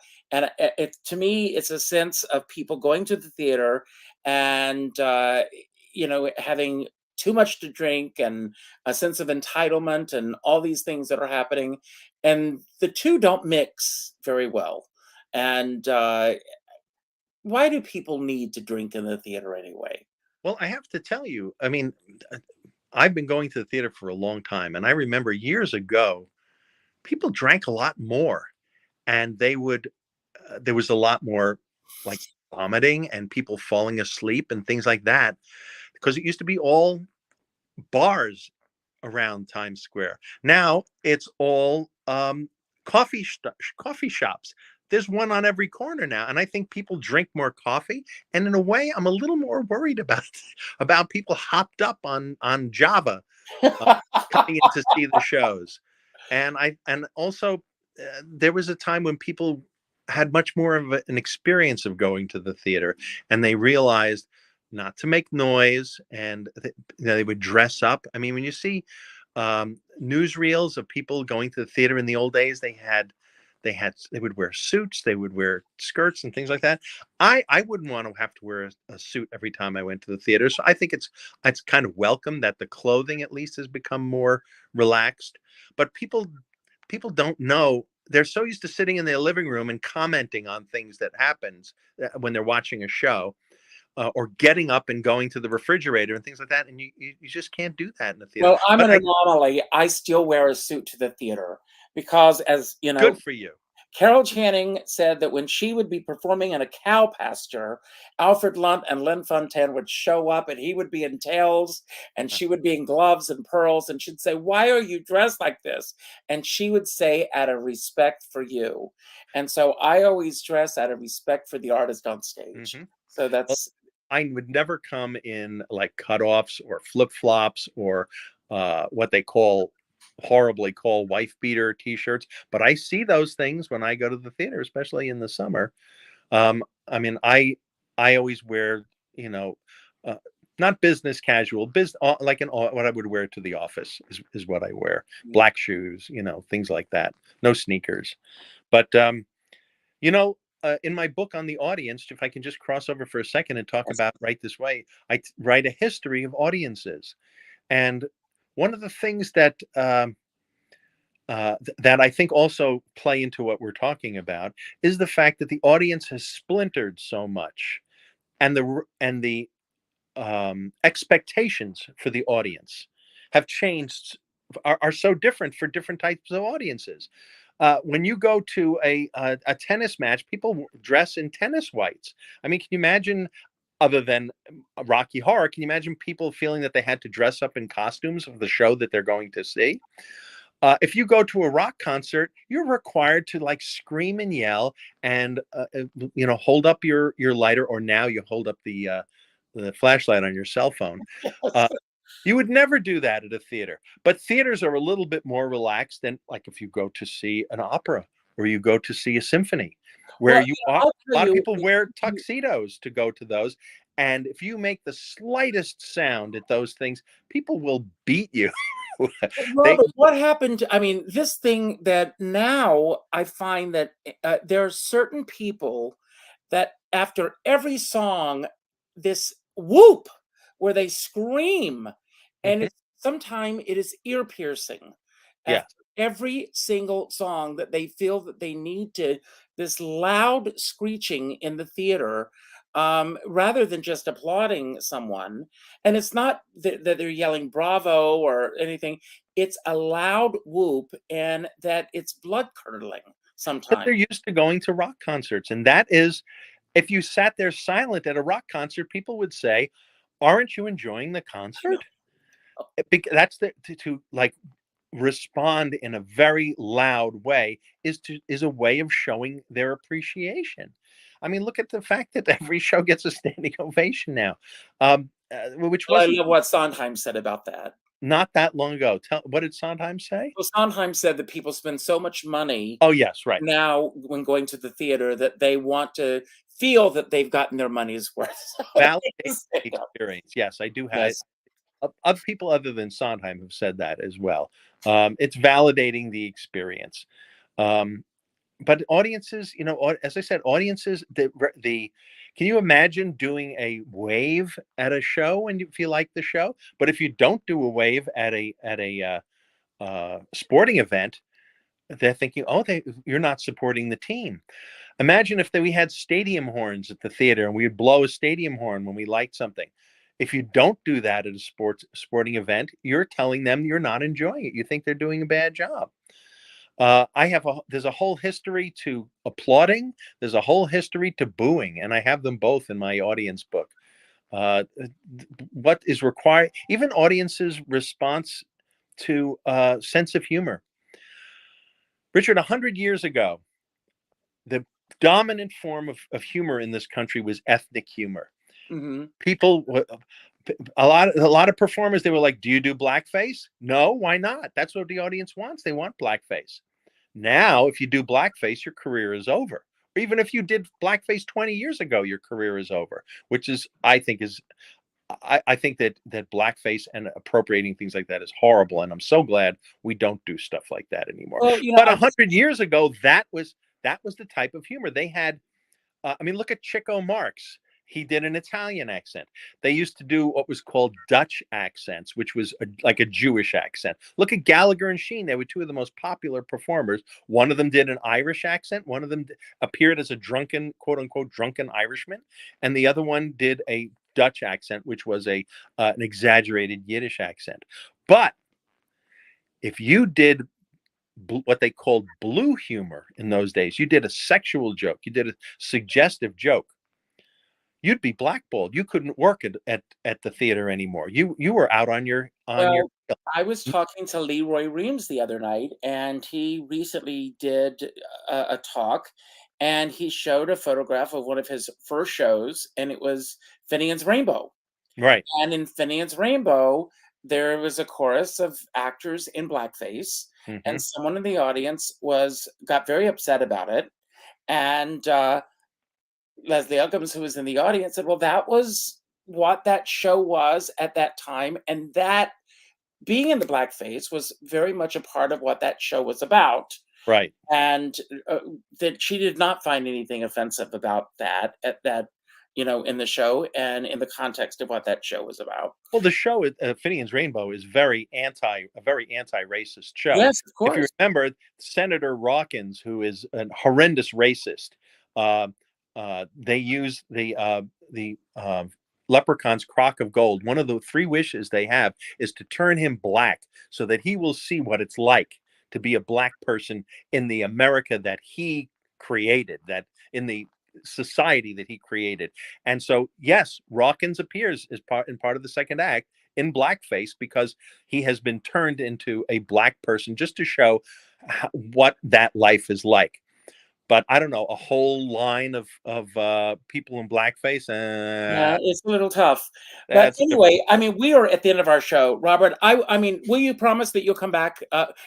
me, it's a sense of people going to the theater and having too much to drink and a sense of entitlement and all these things that are happening, and the two don't mix very well. And why do people need to drink in the theater anyway? Well, I have to tell you, I mean, uh, I've been going to the theater for a long time, and I remember years ago, people drank a lot more, and there was a lot more like vomiting and people falling asleep and things like that, because it used to be all bars around Times Square. Now it's all coffee shops. there's one on every corner now, and I think people drink more coffee. And in a way, I'm a little more worried about about people hopped up on Java, uh, coming in to see the shows. And also, there was a time when people had much more of an experience of going to the theater, and they realized not to make noise, and they would dress up. I mean, when you see newsreels of people going to the theater in the old days, they would wear suits, they would wear skirts and things like that. I wouldn't want to have to wear a suit every time I went to the theater. So I think it's kind of welcome that the clothing at least has become more relaxed. But people don't know. They're so used to sitting in their living room and commenting on things that happens when they're watching a show, or getting up and going to the refrigerator and things like that. And you just can't do that in the theater. Well, I'm But an anomaly. I still wear a suit to the theater because, as you know, good for you. Carol Channing said that when she would be performing in a cow pasture, Alfred Lunt and Lynn Fontaine would show up, and he would be in tails and she would be in gloves and pearls, and she'd say, "Why are you dressed like this?" And she would say, "Out of respect for you." And so I always dress out of respect for the artist on stage. Hmm. So Well, that's I would never come in like cutoffs or flip flops or what they horribly call wife beater t-shirts. But I see those things when I go to the theater, especially in the summer. I mean, I always wear, you know, uh, not business casual, like what I would wear to the office is what I wear. Black shoes, things like that. No sneakers. But in my book on the audience, if I can just cross over for a second and talk about Write This Way, write a history of audiences. And one of the things that I think also play into what we're talking about is the fact that the audience has splintered so much, and the expectations for the audience have changed, are so different for different types of audiences. When you go to a tennis match, people dress in tennis whites. I mean, can you imagine? Other than Rocky Horror, can you imagine people feeling that they had to dress up in costumes for the show that they're going to see? If you go to a rock concert, you're required to like scream and yell and hold up your lighter, or now you hold up the flashlight on your cell phone. Uh, you would never do that at a theater, but theaters are a little bit more relaxed than like if you go to see an opera or you go to see a symphony, where well. a I'll tell lot of you, people wear tuxedos to go to those. And if you make the slightest sound at those things, people will beat you. they Robert, what happened? I mean, this thing that now I find that there are certain people that after every song, this whoop where they scream, and Mhm. it's sometimes it is ear piercing. Yeah. After every single song, that they feel that they need to this loud screeching in the theater, rather than just applauding someone. And it's not that they're yelling bravo or anything. It's a loud whoop, and that it's blood curdling But sometimes. they're used to going to rock concerts, and that is, if you sat there silent at a rock concert, people would say, "Aren't you enjoying the concert?" That's to like respond in a very loud way is a way of showing their appreciation. I mean, look at the fact that every show gets a standing ovation now, which Well, I wasn't love what Sondheim said about that. not that long ago. What did Sondheim say? Well, Sondheim said that people spend so much money Oh, yes, right. now when going to the theater that they want to feel that they've gotten their money's worth. Validate the experience. Yes, I do have. Yes. Of people other than Sondheim have said that as well. It's validating the experience. Um, but audiences, as I said, audiences, can you imagine doing a wave at a show and if you like the show? But if you don't do a wave at a sporting event, they're thinking, oh, you're not supporting the team. Imagine if we had stadium horns at the theater and we would blow a stadium horn when we liked something. If you don't do that at a sporting event, you're telling them you're not enjoying it. You think they're doing a bad job. There's a whole history to applauding. There's a whole history to booing, and I have them both in my audience book. What is required, even audiences' response to sense of humor. Richard, 100 years ago, the dominant form of humor in this country was ethnic humor. Hmm. People, a lot of performers, they were like, "Do you do blackface?" No, why not? That's what the audience wants. They want blackface. Now, if you do blackface, your career is over. Or even if you did blackface 20 years ago, your career is over. Which is, I think that blackface and appropriating things like that is horrible, and I'm so glad we don't do stuff like that anymore. Well, But 100 years ago, that was the type of humor they had. I mean, look at Chico Marx. He did an Italian accent. They used to do what was called Dutch accents, which was like a Jewish accent. Look at Gallagher and Sheen. They were two of the most popular performers. One of them did an Irish accent. One of them appeared as a drunken, quote unquote, drunken Irishman. And the other one did a Dutch accent, which was an exaggerated Yiddish accent. But if you did what they called blue humor in those days, you did a sexual joke, you did a suggestive joke, you'd be blackballed. You couldn't work at the theater anymore. You were out on your well, I was talking to Leroy Reams the other night, and he recently did a talk, and he showed a photograph of one of his first shows, and it was Finian's Rainbow. right. And in Finian's Rainbow, there was a chorus of actors in blackface, Hmm. and someone in the audience got very upset about it. And Leslie Uggams, who was in the audience, said, "Well, that was what that show was at that time, and that being in the blackface was very much a part of what that show was about." Right. And that she did not find anything offensive about that at that, in the show and in the context of what that show was about. Well, the show Finian's Rainbow is a very anti-racist show. Yes, of If you course. remember, Senator Rawkins, who is a horrendous racist, uh, they use the leprechaun's crock of gold. One of the three wishes they have is to turn him black, so that he will see what it's like to be a black person in the America that he created, that in the society that he created. And so, yes, Rawkins appears as part of the second act in blackface because he has been turned into a black person just to show what that life is like. But I don't know, a whole line of people in blackface. Yeah, it's a little tough. But That's different. anyway, I mean, we are at the end of our show. Robert, I mean, will you promise that you'll come back?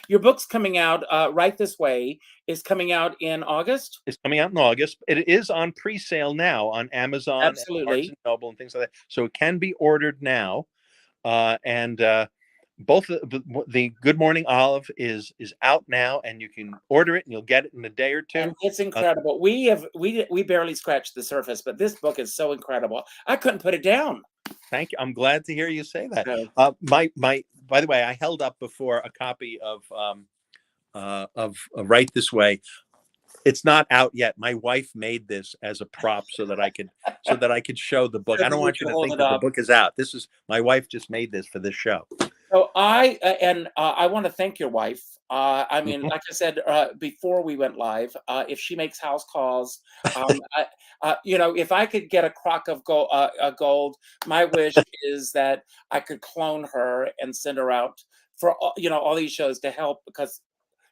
Your book's coming out, Right This Way is coming out in August? It's coming out in August. It is on pre-sale now on Amazon and Barnes Absolutely. and Noble and things like that. So it can be ordered now. And both the Good Morning Olive is out now, and you can order it, and you'll get it in a day or two. And it's Uh, incredible. We barely scratched the surface, but this book is so incredible. I couldn't put it down. Thank you. I'm glad to hear you say that. So, My by the way, I held up before a copy of Right This Way. It's not out yet. My wife made this as a prop so that I could show the book. so I that don't you want you can to hold think it that the up. book is out. This is my wife just made this for this show. So I want to thank your wife. I mean, like I said before we went live, if she makes house calls, if I could get a crock of gold, my wish is that I could clone her and send her out for all these shows to help, because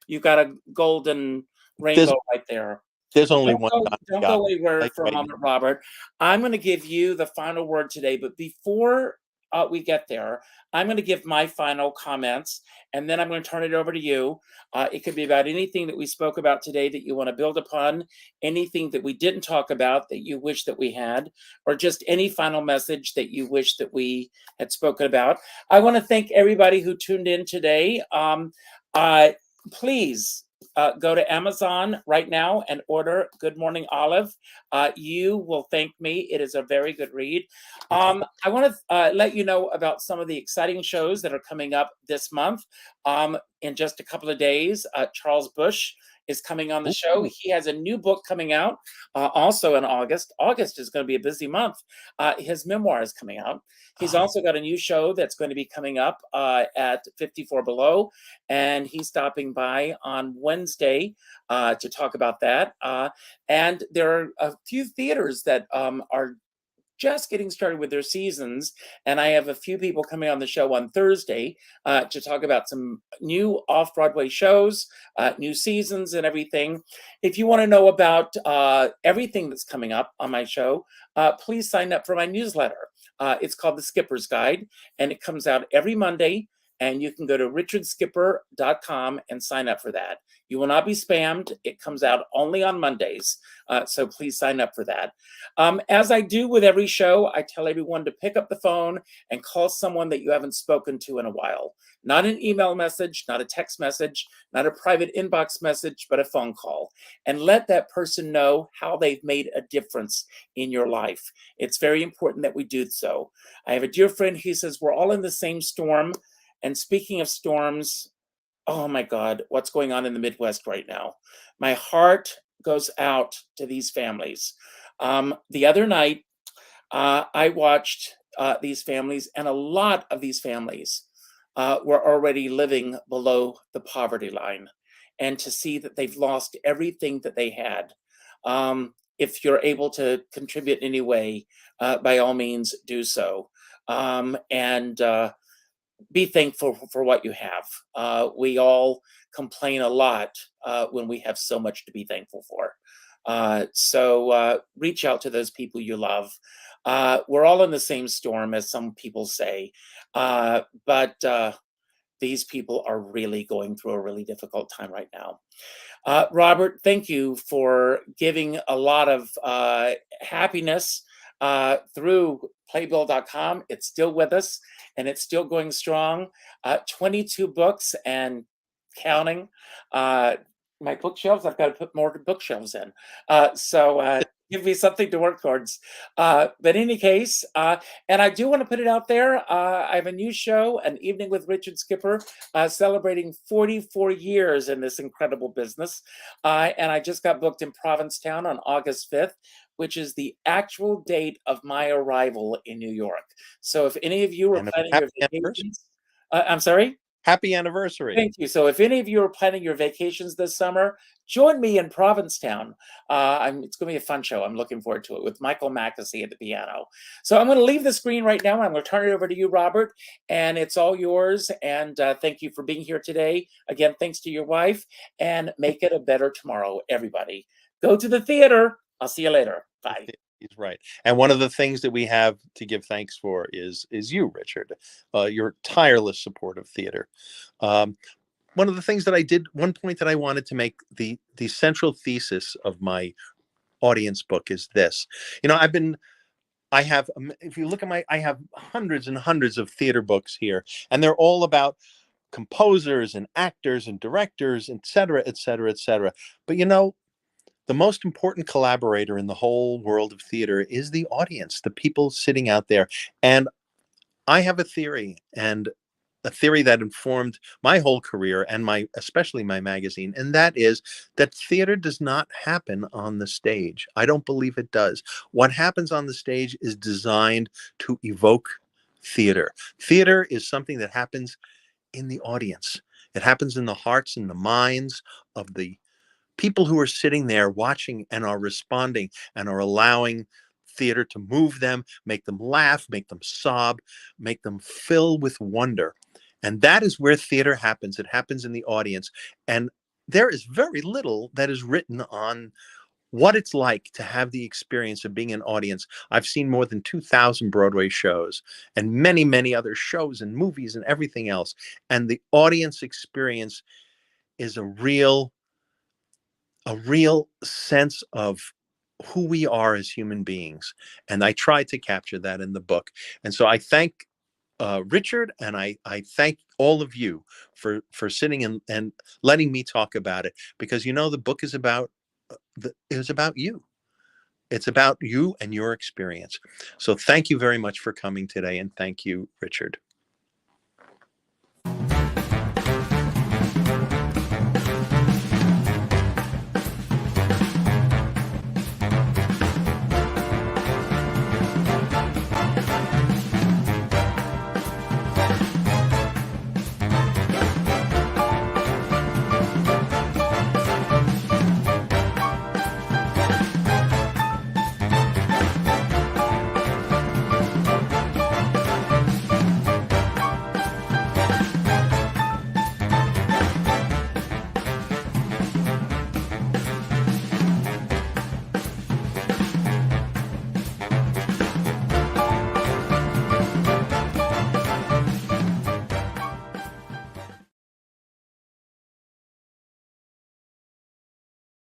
you've got a golden There's rainbow right there. there's But only one time don't job. go anywhere Like for a right moment, Robert. I'm going to give you the final word today, but before we get there, I'm going to give my final comments, and then I'm going to turn it over to you. It could be about anything that we spoke about today that you want to build upon, anything that we didn't talk about that you wish that we had, or just any final message that you wish that we had spoken about. I want to thank everybody who tuned in today. Please go to Amazon right now and order Good Morning Olive. You will thank me. It is a very good read. I want to let you know about some of the exciting shows that are coming up this month. In just a couple of days, Charles Bush is coming on the show. Ooh. He has a new book coming out also in August. August is going to be a busy month. His memoir is coming out. He's also got a new show that's going to be coming up at 54 Below, and he's stopping by on Wednesday to talk about that. And there are a few theaters that are just getting started with their seasons. And I have a few people coming on the show on Thursday to talk about some new off-Broadway shows, new seasons and everything. If you want to know about everything that's coming up on my show, please sign up for my newsletter. It's called The Skipper's Guide, and it comes out every Monday. And you can go to richardskipper.com and sign up for that. You will not be spammed. It comes out only on Mondays. So please sign up for that. As I do with every show, I tell everyone to pick up the phone and call someone that you haven't spoken to in a while. Not an email message, not a text message, not a private inbox message, but a phone call. And let that person know how they've made a difference in your life. It's very important that we do so. I have a dear friend who says we're all in the same storm. And speaking of storms, oh my God, what's going on in the Midwest right now? My heart goes out to these families. The other night, I watched these families, and a lot of these families were already living below the poverty line. And to see that they've lost everything that they had. If you're able to contribute in any way, by all means, do so. Be thankful for what you have. We all complain a lot when we have so much to be thankful for. So reach out to those people you love. We're all in the same storm, as some people say, but these people are really going through a really difficult time right now. Robert, thank you for giving a lot of happiness through Playbill.com. It's still with us, and it's still going strong. 22 books and counting. My bookshelves, I've got to put more bookshelves in. So give me something to work towards. But in any case, and I do want to put it out there, I have a new show, An Evening with Richard Skipper, celebrating 44 years in this incredible business. And I just got booked in Provincetown on August 5th, which is the actual date of my arrival in New York. So if any of you are planning your vacations, I'm sorry? Happy anniversary. Thank you. So if any of you are planning your vacations this summer, join me in Provincetown. It's going to be a fun show. I'm looking forward to it, with Michael Mackesy at the piano. So I'm going to leave the screen right now. I'm going to turn it over to you, Robert, and it's all yours. And thank you for being here today. Again, thanks to your wife, and make it a better tomorrow, everybody. Go to the theater. I'll see you later. Bye. He's right. And one of the things that we have to give thanks for is you, Richard, your tireless support of theater. One of the things that I did, one point that I wanted to make, the central thesis of my audience book is this. You know, I have, if you look at I have hundreds and hundreds of theater books here, and they're all about composers and actors and directors, et cetera, et cetera, et cetera. But you know, the most important collaborator in the whole world of theater is the audience, the people sitting out there. And I have a theory, and a theory that informed my whole career and especially my magazine, and that is that theater does not happen on the stage. I don't believe it does. What happens on the stage is designed to evoke theater. Theater is something that happens in the audience. It happens in the hearts and the minds of the people who are sitting there watching and are responding and are allowing theater to move them, make them laugh, make them sob, make them fill with wonder. And that is where theater happens. It happens in the audience. And there is very little that is written on what it's like to have the experience of being an audience. I've seen more than 2,000 Broadway shows and many, many other shows and movies and everything else. And the audience experience is a real sense of who we are as human beings. And I tried to capture that in the book. And so I thank Richard, and I thank all of you for sitting and letting me talk about it, because, you know, the book is about you. It's about you and your experience. So thank you very much for coming today. And thank you, Richard.